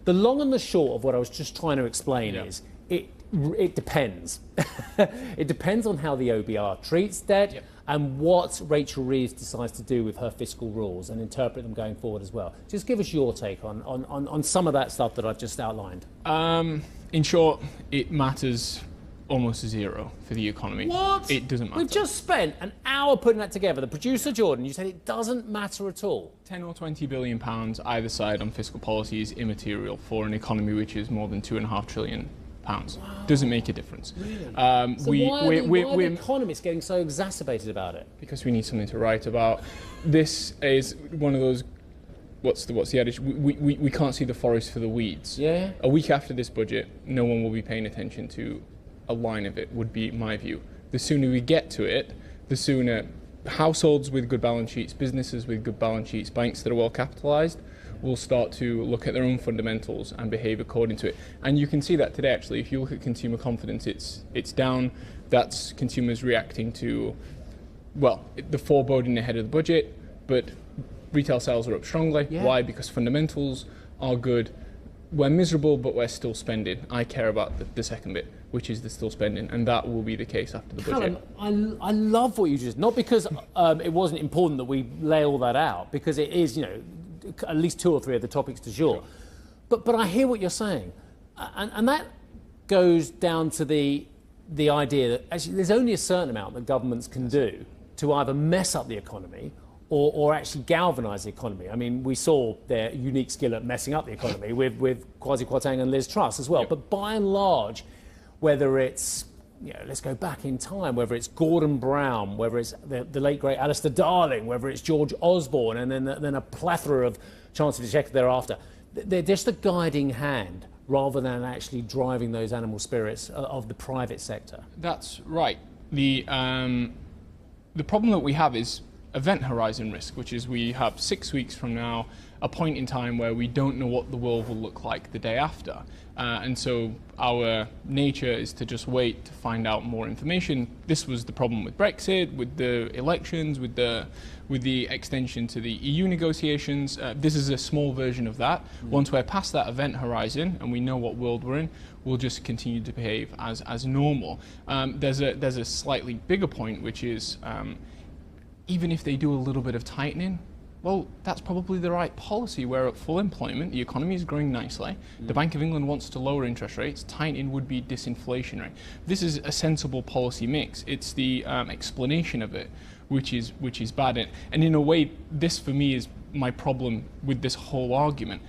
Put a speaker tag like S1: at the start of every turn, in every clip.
S1: The long and the short of what I was just trying to explain is it depends. It depends on how the OBR treats debt and what Rachel Reeves decides to do with her fiscal rules and interpret them going forward as well. Just give us your take on some of that stuff that I've just outlined.
S2: In short, it matters almost zero for the economy.
S1: What?
S2: It doesn't matter.
S1: We've just spent an hour putting that together. The producer, Jordan, you said it doesn't matter at all.
S2: 10 or 20 billion pounds either side on fiscal policy is immaterial for an economy which is more than £2.5 trillion. Wow. Doesn't make a difference.
S1: Really? Why are the economists getting so exacerbated about it?
S2: Because we need something to write about. This is one of those, what's the adage? We can't see the forest for the weeds.
S1: Yeah.
S2: A week after this budget, no one will be paying attention to a line of it, would be my view. The sooner we get to it, the sooner households with good balance sheets, businesses with good balance sheets, banks that are well capitalised, will start to look at their own fundamentals and behave according to it. And you can see that today, actually. If you look at consumer confidence, it's down. That's consumers reacting to, well, the foreboding ahead of the budget, but retail sales are up strongly.
S1: Yeah.
S2: Why? Because fundamentals are good. We're miserable, but we're still spending. I care about the second bit, which is the still spending, and that will be the case after the budget.
S1: Kallum, I love what you just, not because it wasn't important that we lay all that out, because it is, at least 2 or 3 of the topics du jour.
S2: Sure.
S1: But I hear what you're saying, and that goes down to the idea that actually there's only a certain amount that governments can do to either mess up the economy or actually galvanise the economy. I mean, we saw their unique skill at messing up the economy with Kwasi Kwarteng and Liz Truss as well. Yep. But by and large, whether it's, let's go back in time, whether it's Gordon Brown, whether it's the late great Alistair Darling, whether it's George Osborne, and then a plethora of Chancellor Exchequer thereafter, they're just a guiding hand rather than actually driving those animal spirits of the private sector.
S2: That's right. The problem that we have is event horizon risk, which is we have 6 weeks from now a point in time where we don't know what the world will look like the day after. And so our nature is to just wait to find out more information. This was the problem with Brexit, with the elections, with the extension to the EU negotiations. This is a small version of that. Once we're past that event horizon and we know what world we're in, we'll just continue to behave as normal. There's a slightly bigger point, which is even if they do a little bit of tightening, well, that's probably the right policy. We're at full employment, the economy is growing nicely, the Bank of England wants to lower interest rates, tightening would be disinflationary. This is a sensible policy mix. It's the explanation of it which is bad. And in a way, this for me is my problem with this whole argument.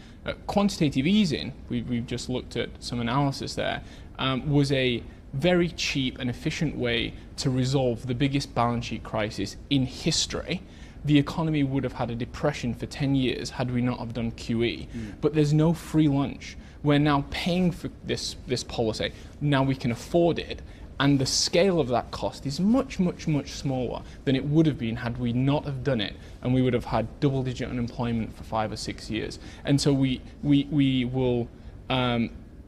S2: Quantitative easing, we've just looked at some analysis there, was a very cheap and efficient way to resolve the biggest balance sheet crisis in history. The economy would have had a depression for 10 years had we not have done QE. But there's no free lunch. We're now paying for this policy. Now we can afford it. And the scale of that cost is much, much, much smaller than it would have been had we not have done it. And we would have had double-digit unemployment for 5 or 6 years. And so we're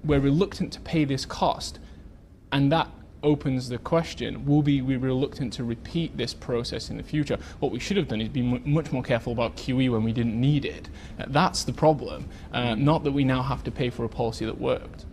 S2: reluctant to pay this cost. And that opens the question, will we be reluctant to repeat this process in the future? What we should have done is be much more careful about QE when we didn't need it. That's the problem, not that we now have to pay for a policy that worked.